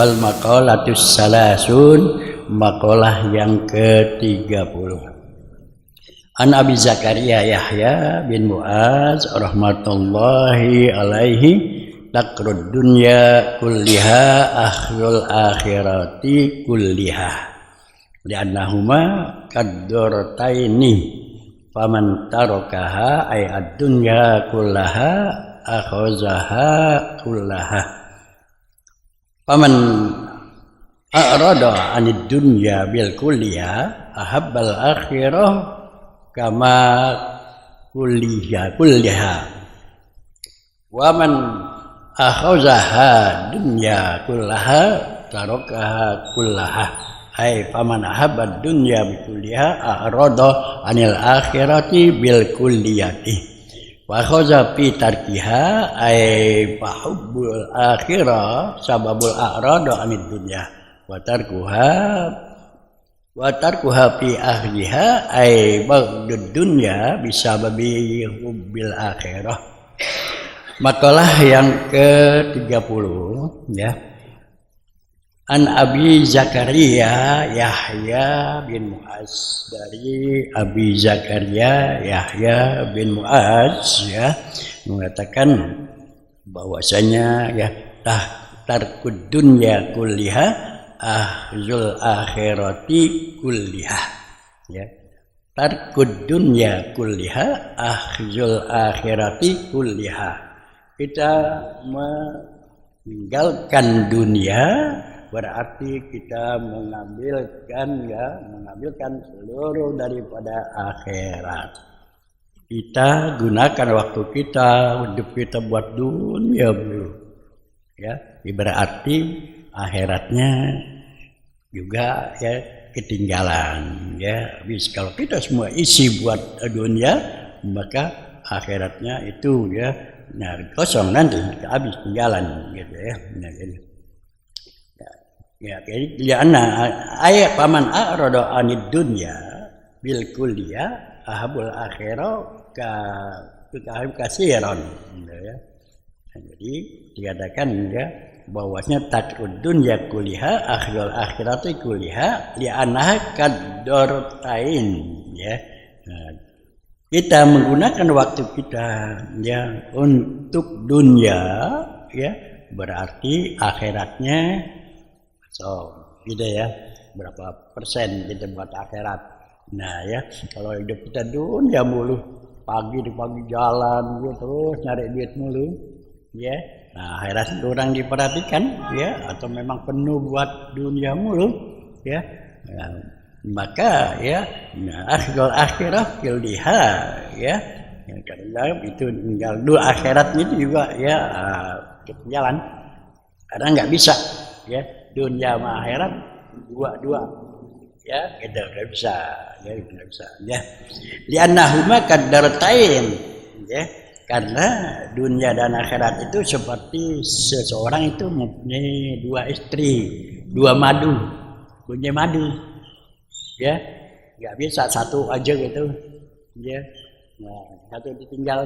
wal maqalatus salasun, maqalah yang ke-30. An Abi Zakaria Yahya bin Mu'az rahmatullahi alaihi, takrud dunya kulliha akhrul akhirati kulliha li'annahuma kaddurtaini faman tarakaha ay ad-dunya kullaha akhazaha kullaha faman a'rada 'anid dunya bil kulliha ahabbal akhirah kama kulliha wa man akhazaha dunya kullaha tarakaha kullaha ay faman ahabba dunya bi kulliha a'rada 'anil akhirati bil kulliyati wa akhaza fi tarkiha ay fahubbul akhirah sababul a'rada 'anid dunya wa tarkuha fi ahliha ay baghdud dunya bisababi hubbil akhirah. Makalah yang ke-30 ya. An Abi Zakaria Yahya bin Mu'az, dari Abi Zakaria Yahya bin Mu'az ya, mengatakan bahwasanya ya tarkud dunya kulliha ahzul akhirati kulliha ya. Tarkud dunya kulliha ahzul akhirati kulliha. Kita meninggalkan dunia berarti kita mengambilkan seluruh daripada akhirat. Kita gunakan waktu kita, hidup kita buat dunia dulu ya, berarti akhiratnya juga ya ketinggalan ya. Habis kalau kita semua isi buat dunia, maka akhiratnya itu ya kosong, nanti habis tinggalan gitu ya. Nah, jadi ayat paman a'rada 'anid dunya bil kulliyah ahabul akhirah kasiran gitu ya. Jadi dikatakan ya bahwasanya takrud dunya kulliha akhrul akhirati kulliha li'annaha kaddurtain ya. Kita menggunakan waktu kita ya untuk dunia ya, berarti akhiratnya gitu ya, berapa persen kita buat akhirat. Nah ya, kalau hidup kita dunia mulu, pagi jalan terus nyari duit mulu ya. Nah, akhirat kurang diperhatikan ya, atau memang penuh buat dunia mulu ya. Nah, maka ya akhirah kulliha ya, yang kedua itu tinggal dua akhiratnya itu juga ya ketinggalan karena nggak bisa ya, dunia sama akhirat dua ya, kita nggak bisa ya. Li'annahuma kaddurtain ya, karena dunia dan akhirat itu seperti seseorang itu mempunyai dua istri, punya madu ya, nggak bisa satu aja gitu ya. Nah, satu ditinggal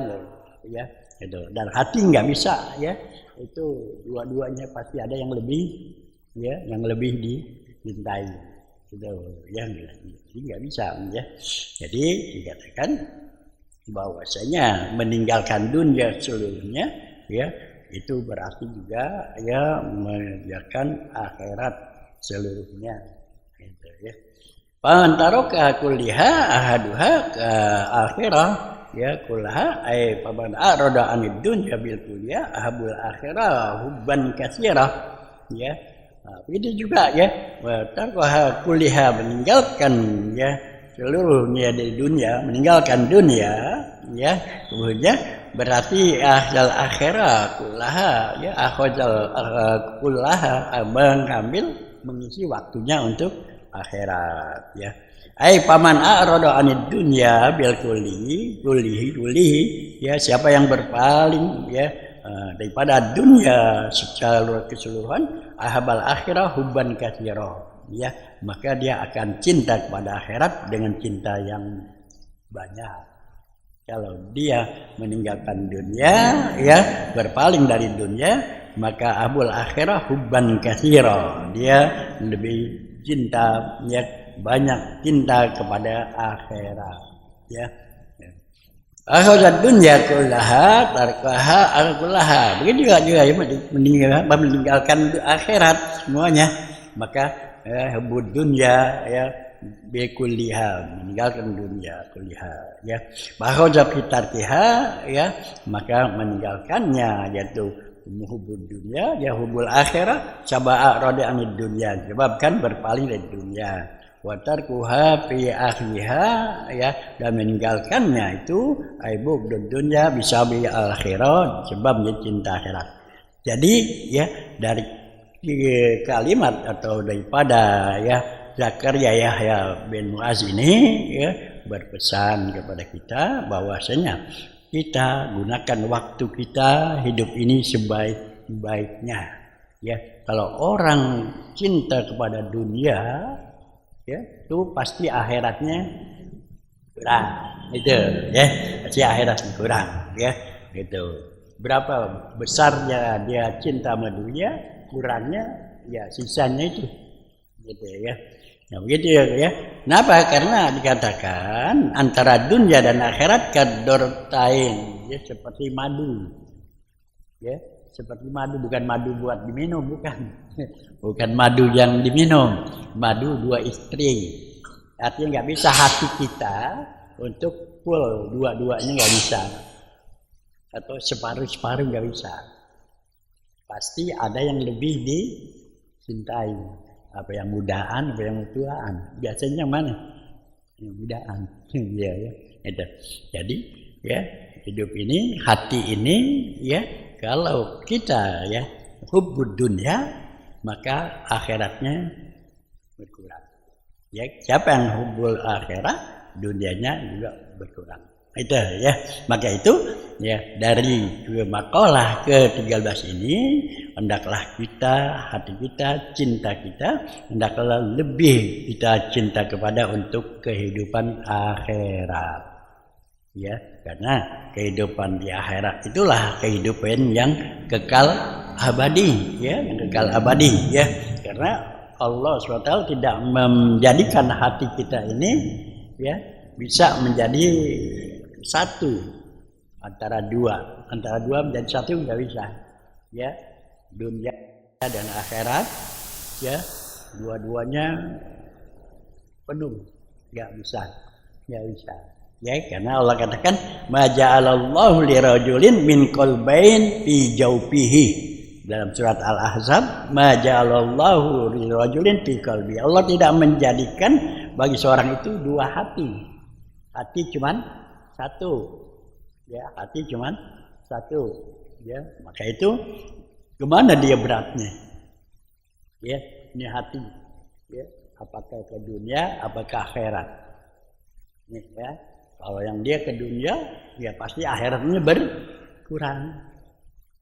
ya gitu. Dan hati nggak bisa ya, itu dua-duanya pasti ada yang lebih ya, yang lebih dicintai gitu ya. Jadi nggak bisa ya. Jadi dikatakan bahwasanya meninggalkan dunia seluruhnya ya, itu berarti juga ya meninggalkan akhirat seluruhnya gitu ya. Pantaroka kulliha ahaduha ke akhirah ya kullaha ay faman arada 'anid dunya bil kulliyah ahabul akhirah hubban katsira ya. Nah, itu juga ya, tarkaha kulliha, meninggalkan ya seluruhnya dari dunia, meninggalkan dunia ya, kemudian berarti ahzal akhirah kullaha ya, akhazal kullaha, mengambil mengisi waktunya untuk akhirat ya. Ai paman a'rada 'anid dunya bil kullihi ya, siapa yang berpaling ya daripada dunia secara keseluruhan, ahabal akhirah hubban katsira ya, maka dia akan cinta kepada akhirat dengan cinta yang banyak Kalau dia meninggalkan dunia, ya berpaling dari dunia, maka abul akhirah hubban katsira. Dia lebih cinta, ya banyak cinta kepada akhirat, ya. Akhirad dunya kullaha tarkaha al-kullaha. Begitu juga ya, meninggalkan akhirat semuanya. Maka hubud dunya, ya bikulliha, meninggalkan dunia kulliha, ya bahwa fitarkiha, ya maka meninggalkannya yaitu hubud dunia, ya hubul akhirah saba'a rada anid dunya, sebabkan berpaling dari dunia. Wa tarkuha fi akhliha, ya dan meninggalkannya itu aibub dunya bisa bi akhirat, sebab dia cinta akhirat. Jadi ya dari kalimat atau daripada ya Zakaria Yahya bin Muaz ini ya berpesan kepada kita bahwasanya kita gunakan waktu kita hidup ini sebaik-baiknya. Ya, kalau orang cinta kepada dunia, ya itu pasti akhiratnya kurang. Itu, ya pasti akhiratnya kurang. Ya, gitu. Berapa besarnya dia cinta sama dunia, kurangnya ya sisanya itu. Gitu ya. Nah, begitu ya. Kenapa? Karena dikatakan antara dunia dan akhirat kadortain, ya seperti madu. Ya, seperti madu, bukan madu buat diminum, bukan. Bukan madu yang diminum. Madu dua istri. Artinya nggak bisa hati kita untuk full dua-duanya nggak bisa. Atau separuh-separuh nggak bisa. Pasti ada yang lebih dicintai. Apa yang mudaan, apa yang tuaan. Biasanya yang mana? Yang mudaan. Ya, ya. Itu. Jadi, ya, hidup ini, hati ini, ya, kalau kita ya hubbud dunya, maka akhiratnya berkurang. Ya, siapa yang hubbul akhirat, dunianya juga berkurang. Itu ya. Maka itu ya dari makalah ke-13 ini hendaklah kita, hati kita, cinta kita hendaklah lebih kita cinta kepada untuk kehidupan akhirat. Ya, karena kehidupan di akhirat itulah kehidupan yang kekal abadi, ya, yang kekal abadi, ya. Karena Allah SWT tidak menjadikan hati kita ini ya bisa menjadi satu antara dua menjadi satu nggak bisa, ya dunia dan akhirat, ya dua-duanya penuh, nggak bisa, ya karena Allah katakan ma ja'alallahu lirajulin min qalbain fi jawfihi dalam surat Al-Ahzab, ma ja'alallahu lirajulin fi qalbi, Allah tidak menjadikan bagi seorang itu dua hati cuman satu, ya hati cuman satu, ya maka itu kemana dia beratnya, ya ini hati, ya apakah ke dunia, apakah akhirat, nih ya kalau yang dia ke dunia, ya pasti akhiratnya berkurang,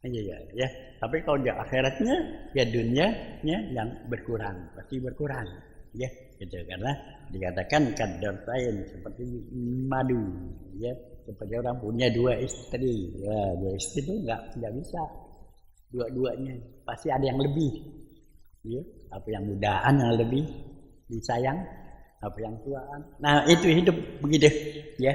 ya tapi kalau dia akhiratnya, ya dunianya yang berkurang, pasti berkurang, ya gitu karena dikatakan kadartain seperti madu, ya seperti orang punya dua istri, ya dua istri itu nggak bisa dua-duanya, pasti ada yang lebih, ya apa yang mudaan yang lebih disayang, apa yang tuaan. Nah itu hidup begitu, ya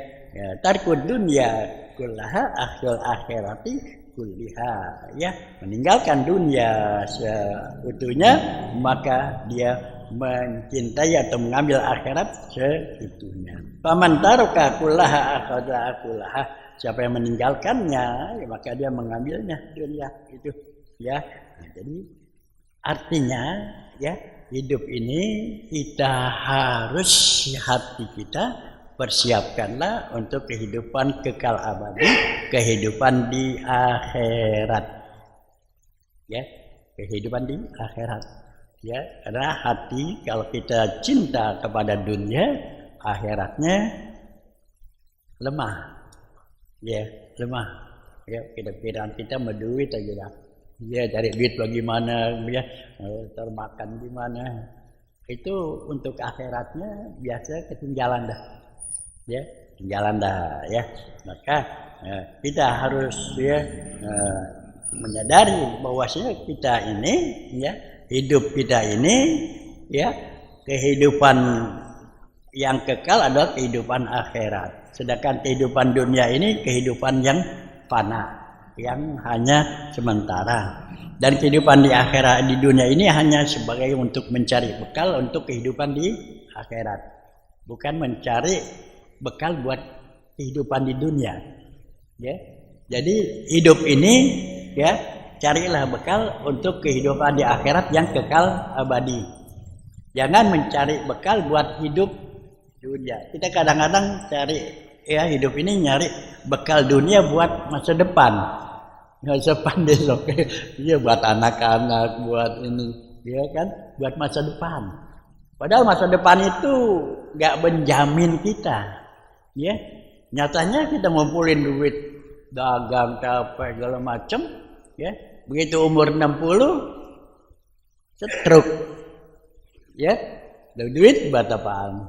tarkud dunya kullaha akhil akhirati kulliha, ya meninggalkan dunia seutuhnya maka dia mencintai atau mengambil akhirat seutuhnya. Faman taraka kullaha akhadha kullaha, siapa yang meninggalkannya ya maka dia mengambilnya dunia itu, ya nah, jadi artinya ya hidup ini kita harus hati kita persiapkanlah untuk kehidupan kekal abadi, kehidupan di akhirat, ya kehidupan di akhirat, ya karena hati kalau kita cinta kepada dunia, akhiratnya lemah, ya pikiran kita menduit aja lah, ya cari duit bagaimana, ya termakan gimana, itu untuk akhiratnya biasa ketinggalan dah, ya ketinggalan dah ya. Maka kita harus ya menyadari bahwasanya kita ini ya, hidup kita ini ya, kehidupan yang kekal adalah kehidupan akhirat. Sedangkan kehidupan dunia ini kehidupan yang fana, yang hanya sementara. Dan kehidupan di akhirat, di dunia ini hanya sebagai untuk mencari bekal untuk kehidupan di akhirat, bukan mencari bekal buat kehidupan di dunia. Ya, jadi hidup ini ya, carilah bekal untuk kehidupan di akhirat yang kekal abadi. Jangan mencari bekal buat hidup dunia. Kita kadang-kadang cari ya, hidup ini nyari bekal dunia buat masa depan. Masa depan besok, ya buat anak-anak, buat ini, ya kan, buat masa depan. Padahal masa depan itu nggak menjamin kita, ya. Nyatanya kita ngumpulin duit, dagang, capek, segala macam, ya. Begitu umur 60, stroke, ya. Duit buat apaan?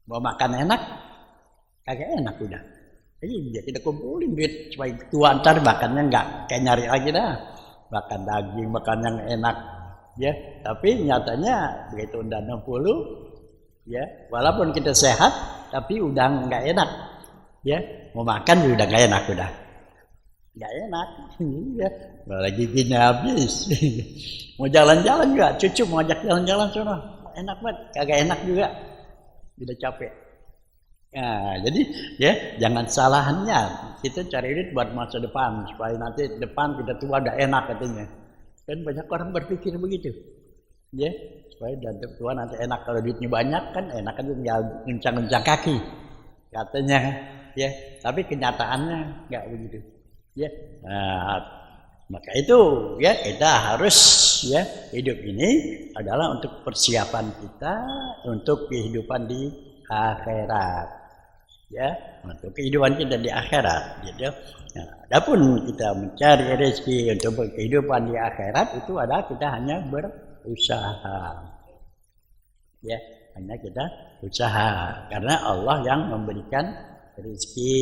Mau makan enak, kagak enak udah. Jadi kita kumpulin duit supaya tua ntar makannya nggak kayak nyari lagi dah, makan daging, makan yang enak, ya. Tapi nyatanya begitu udah 60, ya, walaupun kita sehat, tapi udah nggak enak, ya. Mau makan udah nggak enak udah, nggak enak, ya. Lagi gini habis, mau jalan-jalan juga, cucu mau ajak jalan-jalan sono, enak banget, kagak enak juga, udah capek. Nah, jadi ya jangan salahnya kita cari duit buat masa depan supaya nanti depan kita tua udah enak katanya. Dan banyak orang berpikir begitu, ya, supaya tua nanti enak. Kalau duitnya banyak kan enak kan tinggal ngencang-ngencang kaki katanya, ya. Tapi kenyataannya nggak begitu, ya. Nah, maka itu ya kita harus ya, hidup ini adalah untuk persiapan kita untuk kehidupan di akhirat. Ya, untuk kehidupan kita di akhirat, gitu. Nah, adapun kita mencari rezeki untuk kehidupan di akhirat itu adalah kita hanya berusaha. Ya, hanya kita usaha karena Allah yang memberikan rezeki.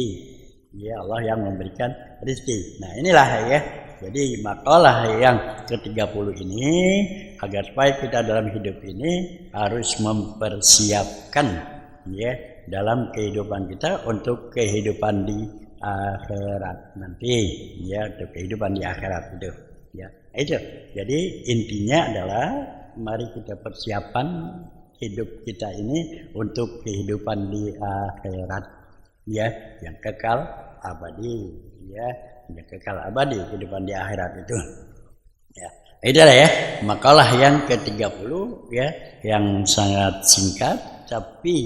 Ya, Allah yang memberikan rezeki. Nah, inilah ya. Jadi makalah yang ke-30 ini agar supaya kita dalam hidup ini harus mempersiapkan ya dalam kehidupan kita untuk kehidupan di akhirat nanti, ya, untuk kehidupan di akhirat itu, ya. Itu. Jadi intinya adalah mari kita persiapan hidup kita ini untuk kehidupan di akhirat, ya, yang kekal abadi, ya, yang kekal abadi kehidupan di akhirat itu. Ya. Itulah ya makalah yang ke-30 ya, yang sangat singkat tapi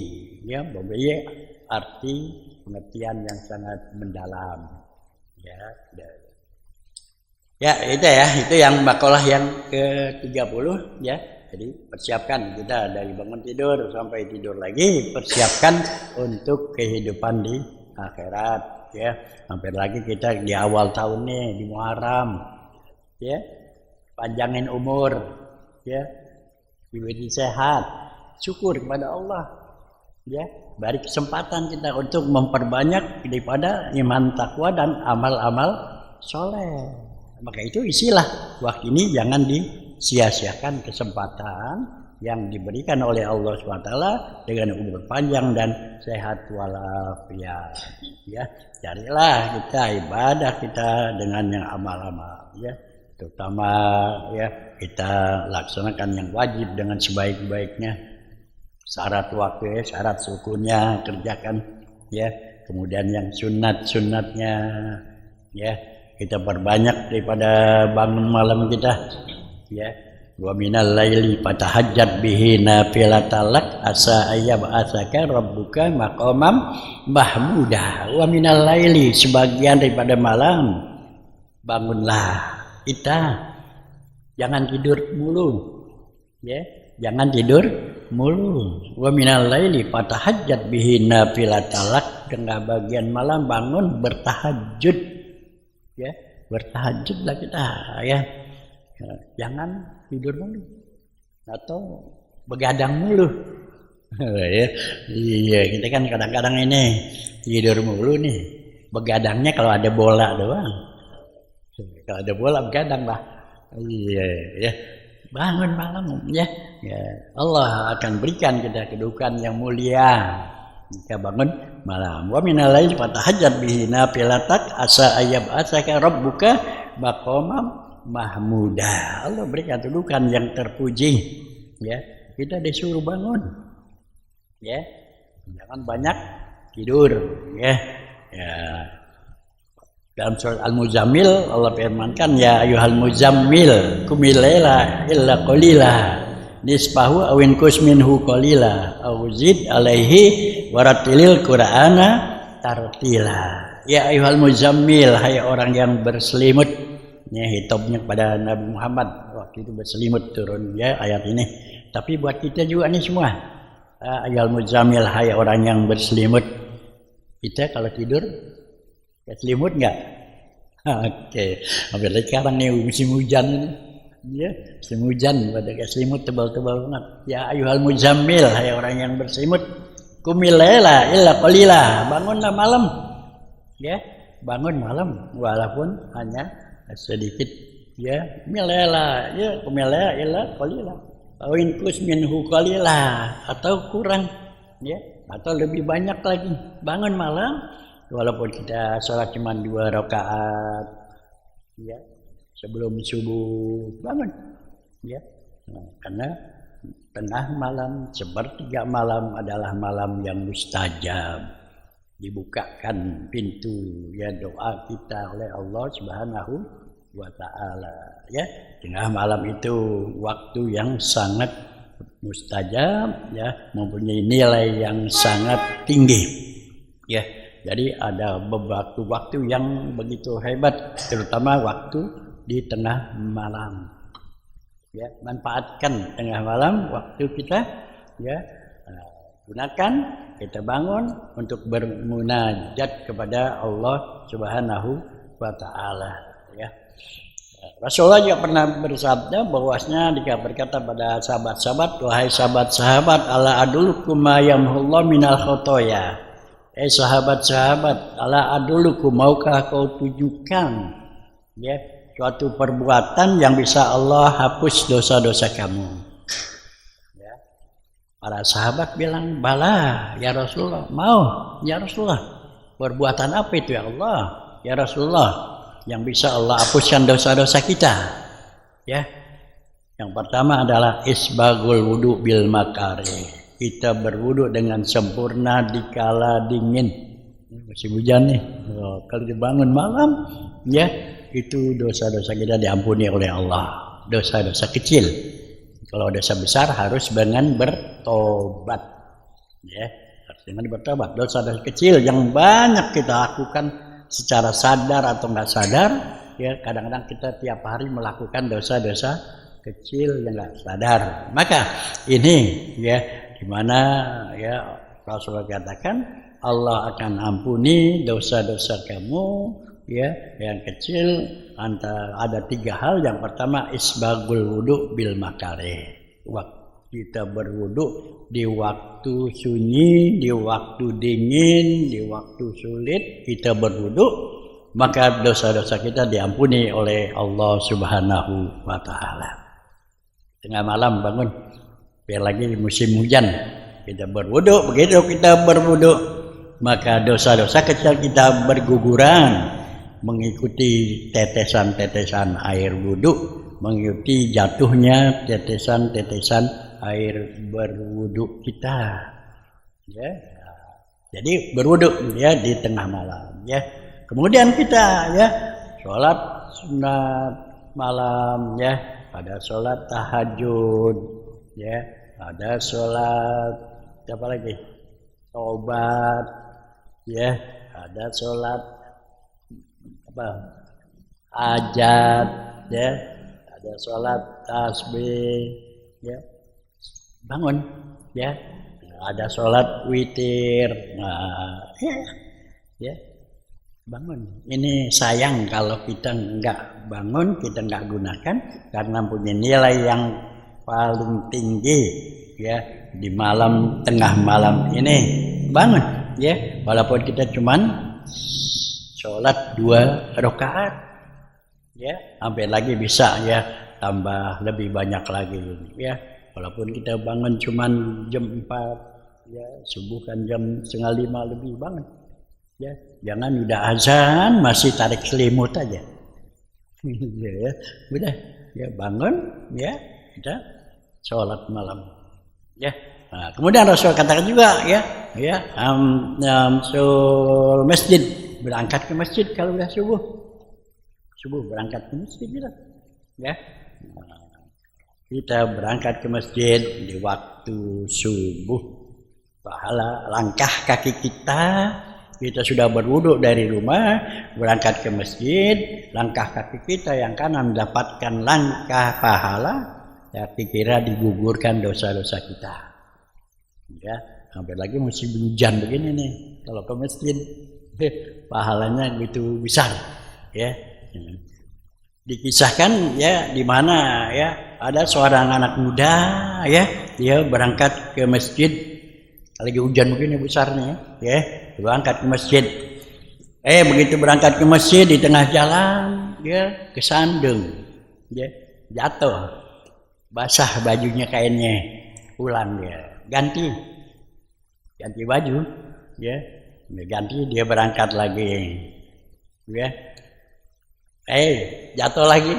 ya mempunyai arti pengertian yang sangat mendalam, ya. Ya itu ya, itu yang makalah yang ke-30 ya. Jadi persiapkan kita dari bangun tidur sampai tidur lagi, persiapkan untuk kehidupan di akhirat, ya. Hampir lagi kita di awal tahun nih di Muharram, ya, panjangin umur, ya, diberi sehat, syukur kepada Allah, ya, beri kesempatan kita untuk memperbanyak daripada iman takwa dan amal-amal soleh. Maka itu isilah waktu ini jangan disia-siakan kesempatan yang diberikan oleh Allah SWT dengan umur panjang dan sehat walafiat, ya. Carilah kita ibadah kita dengan yang amal-amal, ya, terutama ya kita laksanakan yang wajib dengan sebaik-baiknya, syarat waktu, syarat sukunya kerjakan, ya. Kemudian yang sunat-sunatnya, ya, kita perbanyak daripada bangun malam kita, ya. Wa minal laili fatahajjat bihi nafilatan lak asa ayyab'atsaka rabbuka maqamam mahmuda. Wa minal laili, sebagian daripada malam bangunlah kita, jangan tidur mulu, ya, jangan tidur mulu. Wa minal laili fatahajjat bihi nafilatan lak, dengan bagian malam bangun bertahajud, ya, bertahajudlah kita, ya. Jangan tidur mulu atau begadang mulu. Ya, iya, kita kan kadang-kadang ini tidur mulu nih. Begadangnya kalau ada bola doang. Kalau ada bola begadang lah. Iya, ya. Bangun malam ya. Ya, Allah akan berikan kita kedudukan yang mulia. Jika bangun malam. Wa minal laili fatahajjat bihi nafilatak asa ayyab asaka rabbuka maqamam mahmuda. Allah berikan kedudukan yang terpuji. Ya, kita disuruh bangun. Ya, jangan banyak tidur. Ya, ya. Dalam surat Al-Muzammil Allah firmankan ya ayyuhal muzammil qumil laila illa qalila nisfahu aw inqus minhu qalila aw zid alaihi warattilil qur'ana tartila. Ya ayyuhal muzammil, hai orang yang berselimut. Ini hitobnya kepada Nabi Muhammad waktu itu berselimut turun ya ayat ini. Tapi buat kita juga nih semua. Ayyuhal muzammil, hai orang yang berselimut. Kita kalau tidur selimut enggak? Oke. Apalagi sekarang nih musim hujan ini. Ya, musim hujan pada selimut tebal-tebal banget. Ya ayyuhal muzammil, hai orang yang berselimut. Qumil laila illa qalila. Bangunlah malam. Ya, bangun malam walaupun hanya sedikit. Ya, milaila, ya qumil laila illa qalila. Awin kus minhu qalila atau kurang. Ya, atau lebih banyak lagi. Bangun malam walaupun kita sholat cuma 2 rakaat ya sebelum subuh bangun ya karena tengah malam sepertiga malam adalah malam yang mustajab, dibukakan pintu ya doa kita oleh Allah Subhanahu wa taala ya. Tengah malam itu waktu yang sangat mustajab ya, mempunyai nilai yang sangat tinggi ya. Jadi ada beberapa waktu yang begitu hebat, terutama waktu di tengah malam. Ya, manfaatkan tengah malam waktu kita, ya, gunakan kita bangun untuk bermunajat kepada Allah Subhanahu wa taala. Ya. Rasulullah juga pernah bersabda bahwasanya dia berkata pada sahabat-sahabat, wahai sahabat-sahabat, ala adulukum ma yamhullahu minal khotoya. Sahabat-sahabat, ala aduluku, maukah kau tunjukkan ya suatu perbuatan yang bisa Allah hapus dosa-dosa kamu? Ya. Para sahabat bilang, bala ya Rasulullah, mau ya Rasulullah. Perbuatan apa itu ya Allah? Ya Rasulullah, yang bisa Allah hapuskan dosa-dosa kita. Ya. Yang pertama adalah isbagul wudu bil makari. Kita berwudu dengan sempurna di kala dingin. Musim hujan nih. Kalau dibangun malam, ya itu dosa-dosa kita diampuni oleh Allah. Dosa-dosa kecil. Kalau dosa besar harus dengan bertobat. Ya, harus dengan bertobat. Dosa-dosa kecil yang banyak kita lakukan secara sadar atau nggak sadar, ya kadang-kadang kita tiap hari melakukan dosa-dosa kecil yang nggak sadar. Maka ini ya di mana ya Rasulullah katakan Allah akan ampuni dosa-dosa kamu ya yang kecil. Ada 3 hal. Yang pertama isbagul wudu bil makare. Kita berwudu di waktu sunyi, di waktu dingin, di waktu sulit kita berwudu, maka dosa-dosa kita diampuni oleh Allah Subhanahu wa taala. Tengah malam bangun, biar lagi musim hujan kita berwudu, begitu kita berwudu maka dosa-dosa kecil kita berguguran mengikuti tetesan-tetesan air wudu, mengikuti jatuhnya tetesan-tetesan air berwudu kita ya. Jadi berwudu ya di tengah malam ya. Kemudian kita ya sholat sunat malam ya, ada sholat tahajud ya, ada sholat apa lagi, taubat ya, ada sholat apa, hajat ya, ada sholat tasbih ya, bangun ya, ada sholat witir, nah ya bangun. Ini sayang kalau kita nggak bangun, kita nggak gunakan karena punya nilai yang paling tinggi ya, di malam tengah malam ini bangun ya, walaupun kita cuman sholat 2 rakaat ya, hampir lagi bisa ya tambah lebih banyak lagi ya, walaupun kita bangun cuman jam 4 ya, subuh kan jam 4:30 lebih bangun ya, jangan udah azan masih tarik selimut aja ya, udah ya bangun ya, kita sholat malam ya. Nah, kemudian Rasul katakan juga ya sul masjid, berangkat ke masjid kalau udah subuh berangkat ke masjid gitu ya. Nah, kita berangkat ke masjid di waktu subuh, pahala langkah kaki kita sudah berwudu dari rumah, berangkat ke masjid, langkah kaki kita yang kanan mendapatkan langkah pahala, ya dikira digugurkan dosa-dosa kita. Ya, hampir lagi musim hujan begini nih, kalau ke masjid, pahalanya begitu besar. Ya, dikisahkan ya di mana ya ada seorang anak muda ya, dia berangkat ke masjid lagi hujan begini besarnya ya, berangkat ke masjid. Begitu berangkat ke masjid di tengah jalan dia kesandung ya, jatuh, basah bajunya kainnya, pulang dia ganti baju ya, ganti dia berangkat lagi ya, jatuh lagi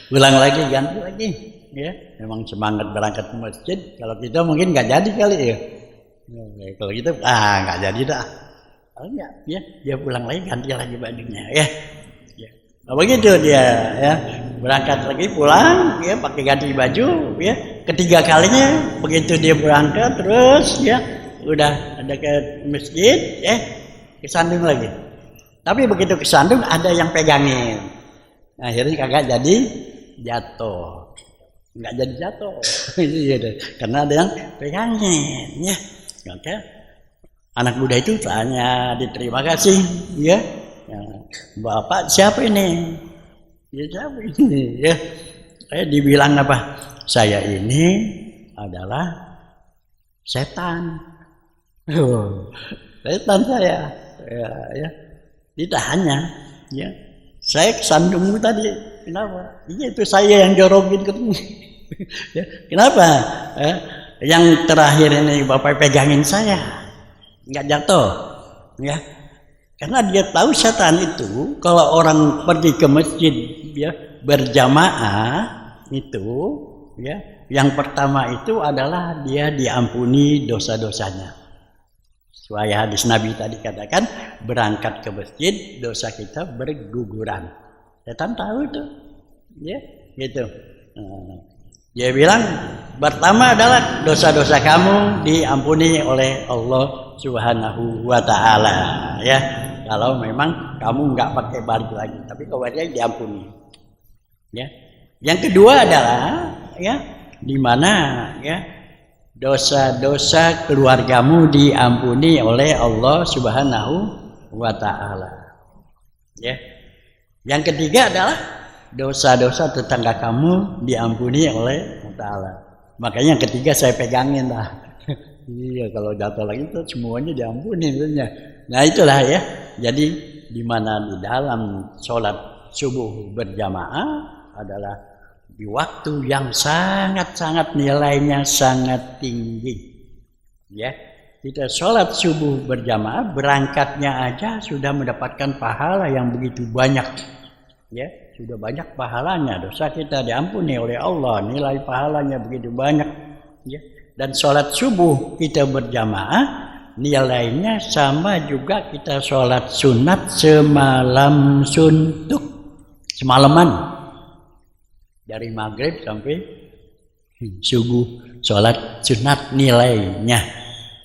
pulang lagi ganti lagi ya, memang semangat berangkat ke masjid. Kalau kita mungkin nggak jadi kali ya, kalau kita nggak jadi dah, kalau enggak ya dia pulang lagi ganti lagi bajunya ya. Nah, begitu dia ya, berangkat lagi pulang ya pakai ganti baju ya, ketiga kalinya begitu dia berangkat terus ya udah ada ke masjid kesandung lagi, tapi begitu kesandung ada yang pegangin, akhirnya kagak jadi jatuh, nggak jadi jatuh karena ada yang pegangin ya. Oke, anak muda itu tanya, diterima kasih ya. Bapak siapa ini? Ya siapa ini? Ya, dibilang apa? Saya ini adalah setan. Setan saya. Ya. Ditanya, ya. Saya kesandungmu tadi. Kenapa? Iya itu saya yang jorogin ketemu. Ya, kenapa? Yang terakhir ini Bapak pegangin saya, nggak jatuh. Ya. Karena dia tahu setan itu kalau orang pergi ke masjid ya berjamaah itu ya, yang pertama itu adalah dia diampuni dosa-dosanya. Sesuai hadis Nabi tadi katakan, berangkat ke masjid dosa kita berguguran. Setan tahu itu ya gitu. Dia bilang pertama adalah dosa-dosa kamu diampuni oleh Allah Subhanahu wa taala ya. Kalau memang kamu nggak pakai balik lagi, tapi kabarnya diampuni. Ya. Yang kedua adalah ya di mana ya dosa-dosa keluargamu diampuni oleh Allah Subhanahu wa taala. Ya. Yang ketiga adalah dosa-dosa tetangga kamu diampuni oleh Allah taala. Makanya yang ketiga saya pegangin lah. Iya, kalau jatuh lagi itu semuanya diampuni tentunya. Nah itulah ya. Jadi di mana di dalam sholat subuh berjamaah adalah di waktu yang sangat-sangat nilainya sangat tinggi. Ya, kita sholat subuh berjamaah berangkatnya aja sudah mendapatkan pahala yang begitu banyak. Ya, sudah banyak pahalanya. Dosa kita diampuni oleh Allah, nilai pahalanya begitu banyak. Ya. Dan sholat subuh kita berjamaah nilainya sama juga kita sholat sunat semalam suntuk, semalaman dari maghrib sampai subuh sholat sunat nilainya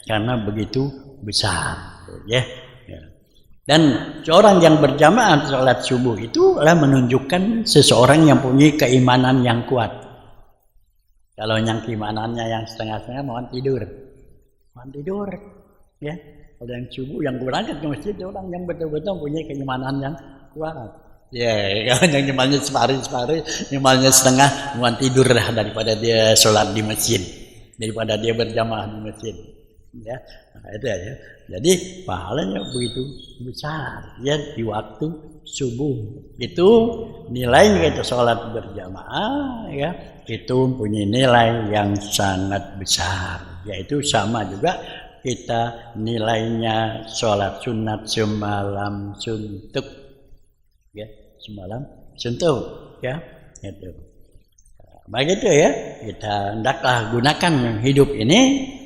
karena begitu besar ya. Dan seorang yang berjamaah sholat subuh itu adalah menunjukkan seseorang yang punya keimanan yang kuat. Kalau yang keimanannya yang setengah-setengah mohon tidur ya. Kalau yang subuh yang berangkat ke masjid orang yang betul-betul punya keimanan yang kuat. Ya, kalau yang imannya separuh, imannya setengah, mohon tidur lah daripada dia sholat di masjid. daripada dia berjamaah di masjid. Ya, nah, itu ya. Jadi pahalanya begitu besar ya di waktu subuh. Itu nilainya kita sholat berjamaah ya, itu punya nilai yang sangat besar. Yaitu sama juga kita nilainya sholat sunat semalam suntuk ya, semalam suntuk ya, itu. Begitu ya, kita hendaklah gunakan hidup ini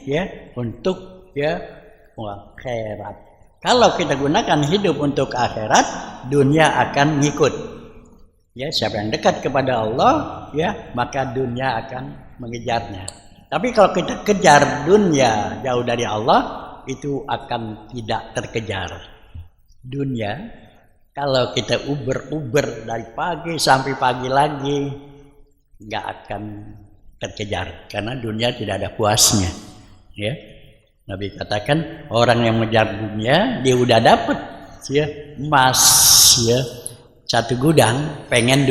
ya untuk ya akhirat. Kalau kita gunakan hidup untuk akhirat, dunia akan ngikut. Ya, siapa yang dekat kepada Allah, ya maka dunia akan mengejarnya. Tapi kalau kita kejar dunia jauh dari Allah, itu akan tidak terkejar. Dunia, kalau kita uber dari pagi sampai pagi lagi, nggak akan terkejar karena dunia tidak ada puasnya. Ya, Nabi katakan orang yang mengejar dunia dia udah dapat ya emas ya satu gudang pengen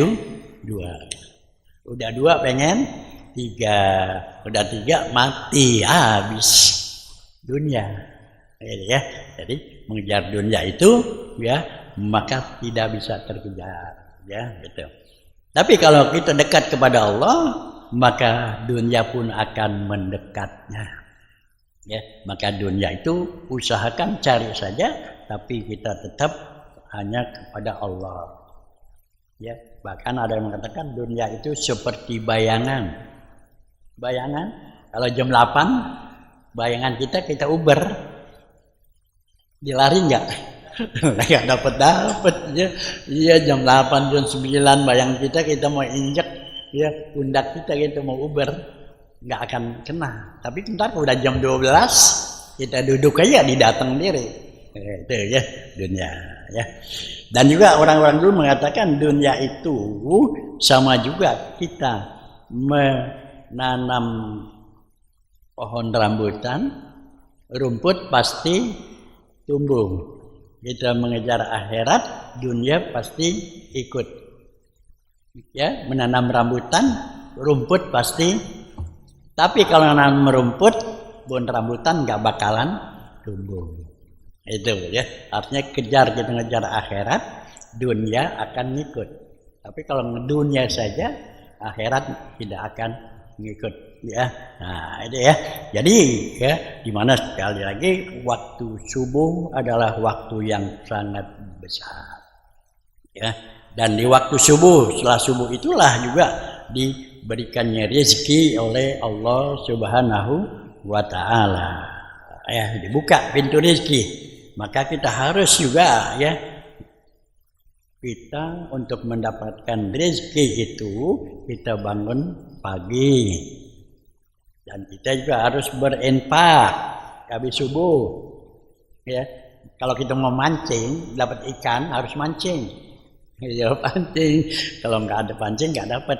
dua, udah dua pengen tiga, udah tiga mati habis dunia ya. Jadi mengejar dunia itu ya maka tidak bisa terkejar ya gitu. Tapi kalau kita dekat kepada Allah, maka dunia pun akan mendekatnya. Ya, maka dunia itu usahakan cari saja, tapi kita tetap hanya kepada Allah. Ya, bahkan ada yang mengatakan dunia itu seperti bayangan. Bayangan, kalau jam 8, bayangan kita uber, dilari enggak? Nggak dapat ya. Iya jam 8 jam 9 bayang kita mau injek ya pundak kita mau uber nggak akan kena. Tapi ntar udah jam 12 kita duduk aja didatang diri itu ya dunia ya. Dan juga orang-orang dulu mengatakan dunia itu sama juga kita menanam pohon rambutan, rumput pasti tumbuh. Kita mengejar akhirat, dunia pasti ikut. Ya, menanam rambutan, rumput pasti. Tapi kalau menanam rumput, pohon rambutan nggak bakalan tumbuh. Itu ya. Artinya kejar kita ngejar akhirat, dunia akan ngikut. Tapi kalau dunia saja, akhirat tidak akan ngikut. Ya, nah itu ya. Jadi ya, dimana sekali lagi waktu subuh adalah waktu yang sangat besar. Ya, dan di waktu subuh, setelah subuh itulah juga diberikannya rezeki oleh Allah Subhanahu wa Ta'ala. Ya, dibuka pintu rezeki. Maka kita harus juga ya kita untuk mendapatkan rezeki itu kita bangun pagi. Dan kita juga harus berinfak habis subuh. Ya, kalau kita mau mancing, dapat ikan harus mancing. Ya pancing. Kalau nggak ada pancing nggak dapat.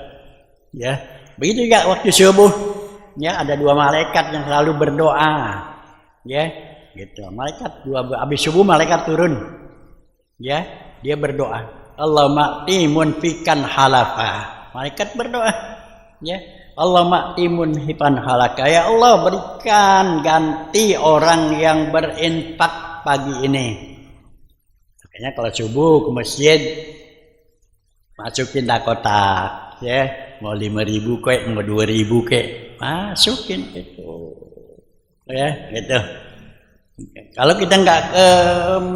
Ya, begitu juga waktu subuh. Ya, ada dua malaikat yang selalu berdoa. Ya, gitu. Malaikat habis subuh malaikat turun. Ya, dia berdoa. Allahumma timunfikan halafa. Malaikat berdoa. Ya. Allah maktimun hipan halaka. Ya Allah berikan ganti orang yang berinfak pagi ini. Makanya kalau subuh ke masjid masukin kotak ya, mau 5.000 kek, mau 2.000 kek, masukin itu. Ya, gitu. Kalau kita nggak ke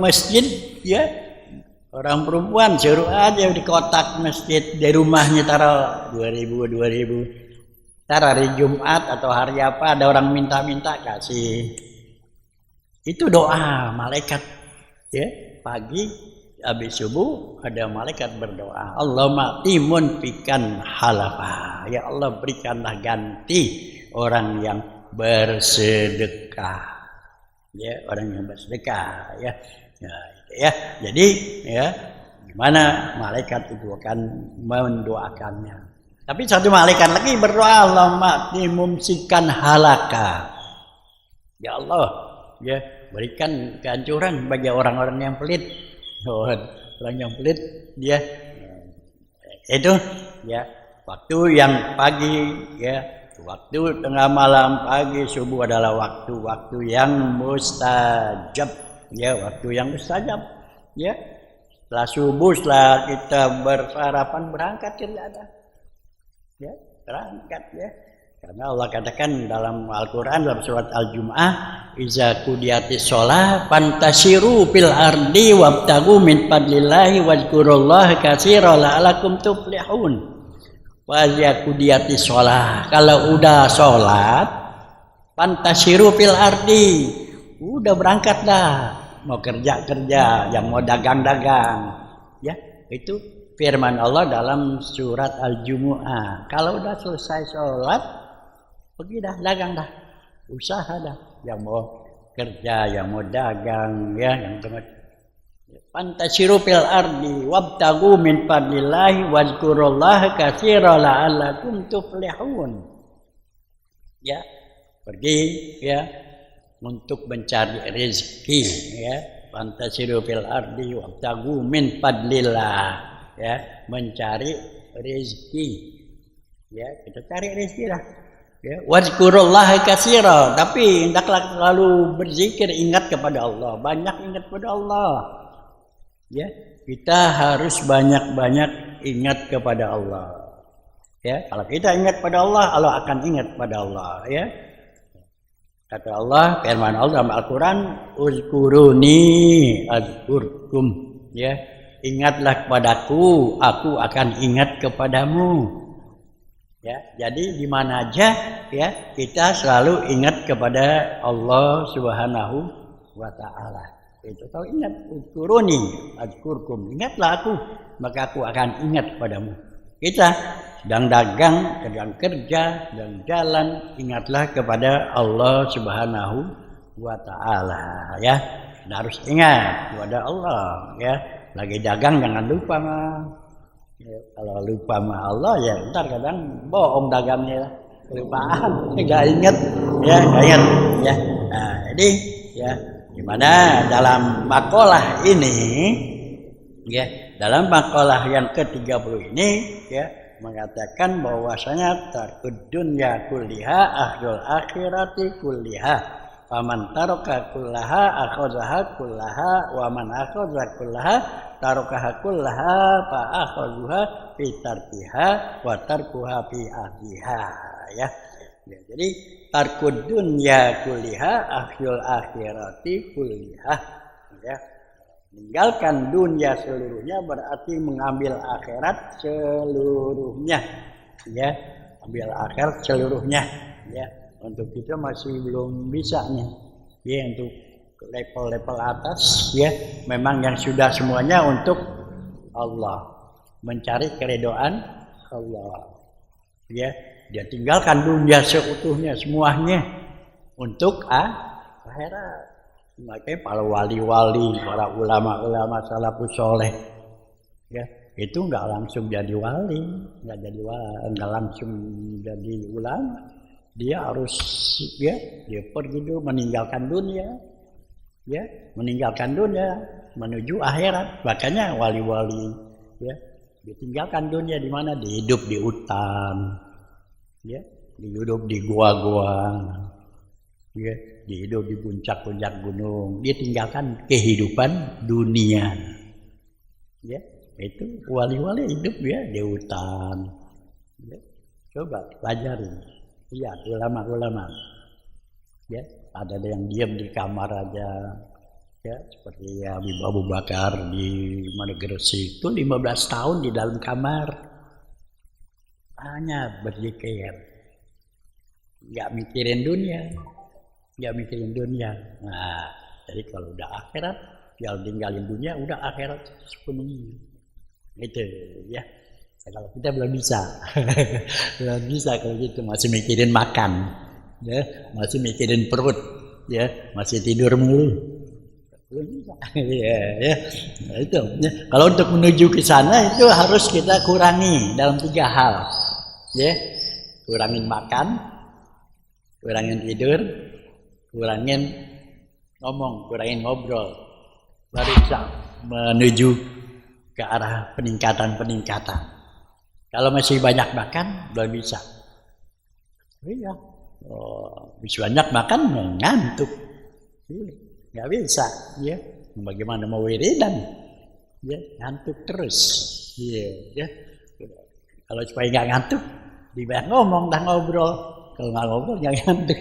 masjid ya, orang perempuan suruh aja di kotak masjid di rumahnya taruh 2.000. Ntar hari Jumat atau hari apa ada orang minta-minta kasih. Itu doa malaikat. Ya, pagi habis subuh ada malaikat berdoa. Allahumma timunfikan halafa. Ya Allah berikanlah ganti orang yang bersedekah. Ya, orang yang bersedekah ya. Ya, jadi ya gimana malaikat itu akan mendoakannya. Tapi satu malaikat lagi berdoa, Allahumma timumsikan halaka. Ya Allah, ya berikan kehancuran bagi orang-orang yang pelit. Orang yang pelit dia itu ya waktu yang pagi ya waktu tengah malam, pagi, subuh adalah waktu-waktu yang mustajab, ya, waktu yang mustajab, ya. Setelah subuh, setelah kita bersarapan berangkat kerja ada, ya, berangkat, ya. Karena Allah katakan dalam Al-Quran dalam surat Al-Jum'ah, iza kudiyatis sholah fantasiru fil ardi wabtagu min fadlillahi wazkurullaha katsiran la'alakum tuflihun. Wa iza kudiyatis sholah, kalau udah sholat fantasiru fil ardi, udah berangkat dah, mau kerja-kerja, yang mau dagang-dagang, ya. Itu firman Allah dalam surat Al-Jumu'ah. Kalau udah selesai sholat, pergi dah, dagang dah, usaha dah, yang mau kerja, yang mau dagang, ya, yang fantasiru fil ardi wabtagu min fadlillahi wazkurullaha katsiran la'allakum tuflihun. Ya, pergi, ya, untuk mencari rezeki, ya, fantasiru fil ardi wabtagu min fadlillah, ya, mencari rezeki, ya, kita cari rezeki lah. Ya, wazkurullaha katsiran, tapi hendaklah selalu berzikir, ingat kepada Allah, banyak ingat kepada Allah. Ya, kita harus banyak-banyak ingat kepada Allah. Ya, kalau kita ingat kepada Allah, Allah akan ingat kepada Allah, ya. Kata Allah, firman Allah dalam Al-Quran, uzkuruni azkurkum, ya, ingatlah kepadaku, aku akan ingat kepadamu. Ya, jadi di mana aja, ya, kita selalu ingat kepada Allah Subhanahu wa taala. Itu kalau ingat, uzkuruni azkurkum, ingatlah aku, maka aku akan ingat kepadamu. Kita sedang dagang, sedang kerja, sedang jalan, ingatlah kepada Allah Subhanahu wa taala, ya. Dan harus ingat kepada Allah, ya. Lagi dagang jangan lupa, ya, kalau lupa sama Allah, ya ntar kadang bohong dagangnya, kelupaan, nggak inget, ya, nggak inget, ya. Nah, jadi, ya, gimana dalam makalah ini, ya, dalam makalah yang ke-30 ini, ya, mengatakan bahwasanya tarkud dunya kulliha akhdul akhirati kulliha. Faman taraka kullaha akhazaha kullaha wa man akhaza kullaha tarakaha kullaha fa akhazuha fi tarkiha wa tarkuha fi ahliha, ya. Ya, jadi tarkud dunya kulliha akhdul akhirati kulliha, ya. Meninggalkan dunia seluruhnya berarti mengambil akhirat seluruhnya, ya, ambil akhirat seluruhnya, ya. Untuk kita masih belum bisa nih, ya, untuk level-level atas, ya, memang yang sudah semuanya untuk Allah, mencari keridhaan Allah, ya. Dia tinggalkan dunia seutuhnya semuanya untuk akhirat. Makanya para wali-wali, para ulama-ulama salafus soleh, ya, itu nggak langsung jadi wali, nggak langsung jadi ulama. Dia harus, ya, dia pergi dulu meninggalkan dunia, ya, meninggalkan dunia menuju akhirat. Makanya wali-wali, ya, ditinggalkan dunia di mana? Dihidup di hutan, ya, dihidup di gua-gua, ya, dihidup di puncak-puncak gunung. Dia tinggalkan kehidupan dunia, ya. Itu wali-wali hidup, ya, di hutan, ya. Coba pelajari. Iya, ulama-ulama, ya, ada yang diam di kamar aja, ya, seperti Habib Abu Bakar di Gresik itu 15 tahun di dalam kamar, hanya berzikir, nggak mikirin dunia, nggak mikirin dunia. Nah, jadi kalau udah akhirat, tinggal tinggalin dunia, udah akhirat sepenuhnya, gitu, ya. Kalau kita belum bisa, belum bisa kalau gitu, masih mikirin makan, ya, masih mikirin perut, ya, masih tidur mulu, belum bisa, ya, ya. Nah, itu, ya. Kalau untuk menuju ke sana itu harus kita kurangi dalam 3 hal, ya, kurangin makan, kurangin tidur, kurangin ngomong, kurangin ngobrol, baru bisa menuju ke arah peningkatan. Kalau masih banyak makan, belum bisa. Iya. Oh, bisa banyak makan ngantuk. Iya, nggak bisa. Ya, bagaimana mau wiridan? Ya, ngantuk terus. Iya, ya. Kalau supaya nggak ngantuk, dibayar ngomong dah ngobrol. Kalau nggak ngobrol jangan ngantuk.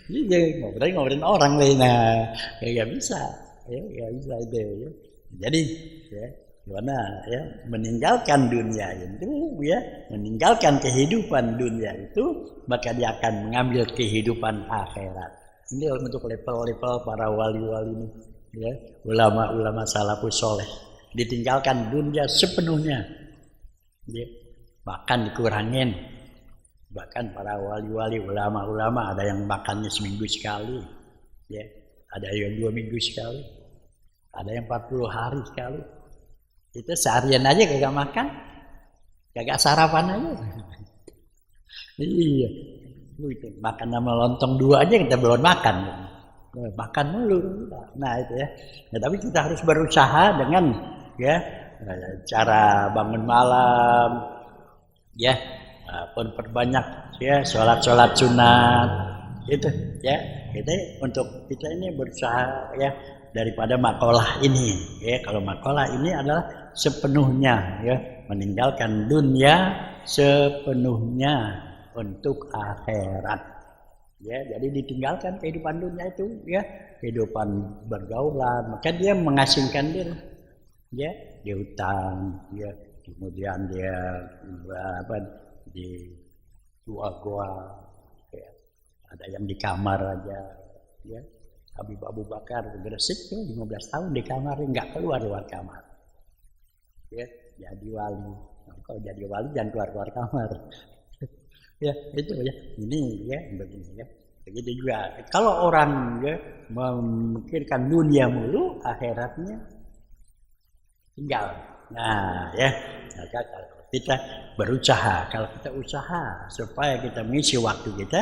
Iya, ngobrolin orang lainnya. Ya nggak bisa. Ya nggak bisa itu. Ya. Jadi, ya, gimana ya meninggalkan dunia itu, ya meninggalkan kehidupan dunia itu, maka dia akan mengambil kehidupan akhirat. Ini untuk level-level para wali-wali ini, ya, ulama-ulama salafus soleh. Ditinggalkan dunia sepenuhnya, ya. Bahkan dikurangin. Bahkan para wali-wali, ulama-ulama ada yang makannya seminggu sekali, ya. Ada yang 2 minggu sekali, ada yang 40 hari sekali. Itu seharian aja kagak makan, kagak sarapan aja. Iya, itu makan sama lontong 2 aja kita belum makan. Makan dulu. Nah itu ya. Nah, tapi kita harus berusaha dengan ya cara bangun malam, ya perbanyak ya sholat sunat itu ya. Untuk kita ini berusaha ya daripada makalah ini ya. Kalau makalah ini adalah sepenuhnya ya meninggalkan dunia sepenuhnya untuk akhirat ya. Jadi ditinggalkan kehidupan dunia itu ya, kehidupan bergaulan, maka dia mengasingkan diri ya di hutan ya, kemudian dia di gua-gua ya. Ada yang di kamar aja ya. Habib Abu Bakar Gresik tuh 15 tahun di kamar, nggak keluar kamar. Ya, jadi wali. Nah, kalau jadi wali jangan keluar kamar. Ya, itu ya. Ini ya begini ya. Begitu juga. Kalau orang ya memikirkan dunia mulu, akhiratnya tinggal. Nah, ya. Maka kalau kita berusaha, kalau kita usaha supaya kita mengisi waktu kita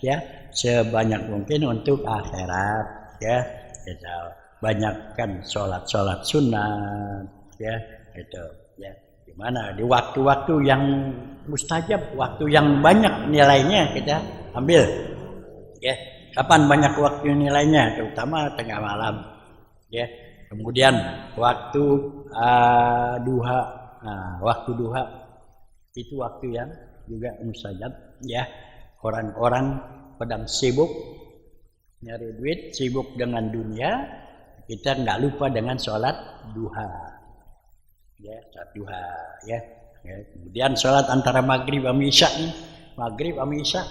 ya sebanyak mungkin untuk akhirat ya, kita banyakkan sholat sunat ya, itu ya, dimana di waktu-waktu yang mustajab, waktu yang banyak nilainya kita ambil ya. Kapan banyak waktu nilainya? Terutama tengah malam ya. Kemudian waktu duha. Nah, waktu duha itu waktu yang juga mustajab ya. Orang-orang sedang sibuk nyari duit, sibuk dengan dunia, kita nggak lupa dengan sholat duha ya, sholat duha ya. Kemudian sholat antara maghrib sama isya nih, maghrib sama isya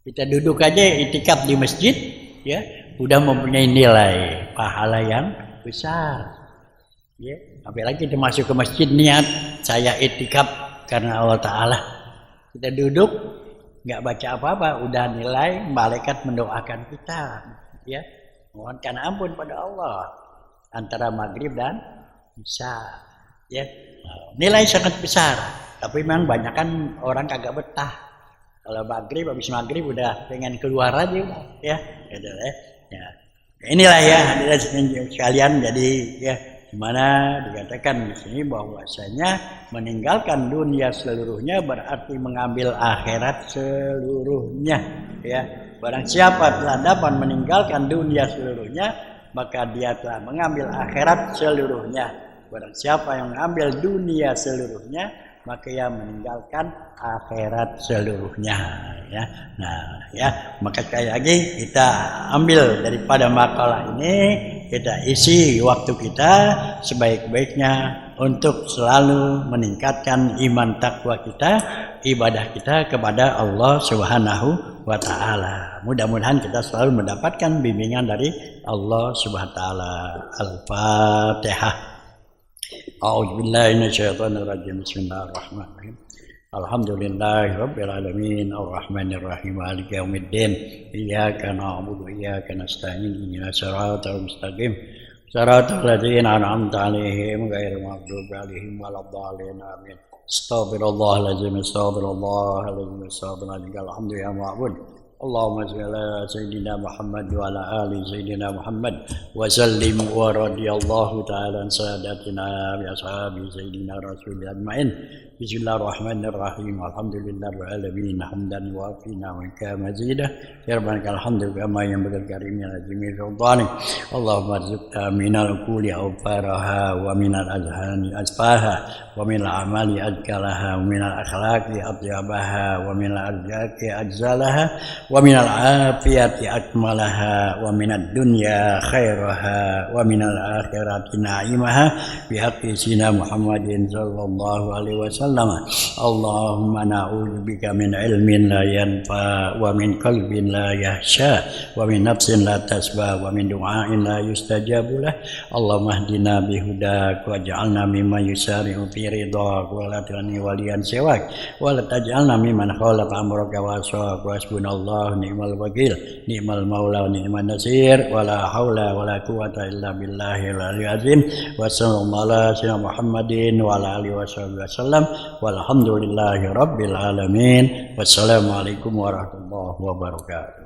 kita duduk aja itikaf di masjid ya, udah mempunyai nilai pahala yang besar ya. Apalagi kita masuk ke masjid niat saya itikaf karena Allah Ta'ala, kita duduk nggak baca apa-apa, udah nilai malaikat mendoakan kita ya, mohonkan ampun pada Allah antara maghrib dan isya ya. Nilai sangat besar, tapi memang banyak kan orang kagak betah. Kalau maghrib, habis maghrib udah pengen keluar aja udah ya. Ya. Inilah ya hadirin sekalian, jadi ya dimana dikatakan di sini bahwasanya meninggalkan dunia seluruhnya berarti mengambil akhirat seluruhnya ya. Barang siapa telah dapat meninggalkan dunia seluruhnya, maka dia telah mengambil akhirat seluruhnya. Barang siapa yang mengambil dunia seluruhnya, maka ia meninggalkan akhirat seluruhnya ya. Nah ya, maka sekali lagi kita ambil daripada makalah ini, kita isi waktu kita sebaik-baiknya untuk selalu meningkatkan iman takwa kita, ibadah kita kepada Allah Subhanahu wa Ta'ala. Mudah-mudahan kita selalu mendapatkan bimbingan dari Allah Subhanahu wa Ta'ala. Al-Fatihah. A'udzubillahi minasyaitonirrajim. Bismillahirrahmanirrahim. Alhamdulillahirabbil alamin arrahmanir rahim maliki yaumiddin. Iyyaka na'budu wa iyyaka nasta'in. Ihdinas siratal mustaqim. Siratal ladzina an'amta 'alaihim ghairil maghdubi 'alaihim waladdallin. Amin. Astaghfirullahaladzim. Astaghfirullahaladzim. Astaghfirullahaladzim. Alhamdulillah ma'bud. Allahumma shalli ala sayyidina Muhammad wa ala ali sayyidina Muhammad wa sallim wa radiyallahu ta'ala an sadatina bi ashabi sayyidina Rasulillah ajma'in. Bismillahirrahmanirrahim. Alhamdulillahirabbil alamin. Hamdan wa afina wa kamazidah. Ya rabbana alhamdu kama yanbaghi karimil azimi sultani. Allahumma rizqna minal quli awfaraha wa minal azhani asfaha wa minal amali azkalaha wa minal akhlaqi atyabaha wa minal arzaqi ajzalaha wa minal afiyati akmalaha wa minad dunya khairaha wa minal akhirati na'imaha bi haqqi sina Muhammadin sallallahu alaihi wasallam. Allahumma na'udzubika min ilmin la yanfa wa min qalbin la yahsha wa min nafsin la tasba wa min du'ain la yustajabu lah. Allahumma hdina bihudak waj'alna mimman yusari'u fi ridhak wa la tani waliyan siwak wa la taj'alna mimman khalaqa amraka wa asaq wa hasbunallahu ni'mal wakil ni'mal maula wa ni'man nasir wa la haula wa la quwwata illa billahil aliyyil azim. Wa sallallahu ala sayyidina Muhammadin wa ala alihi wasallam walhamdulillahi rabbil alamin. Wassalamualaikum warahmatullahi wabarakatuh.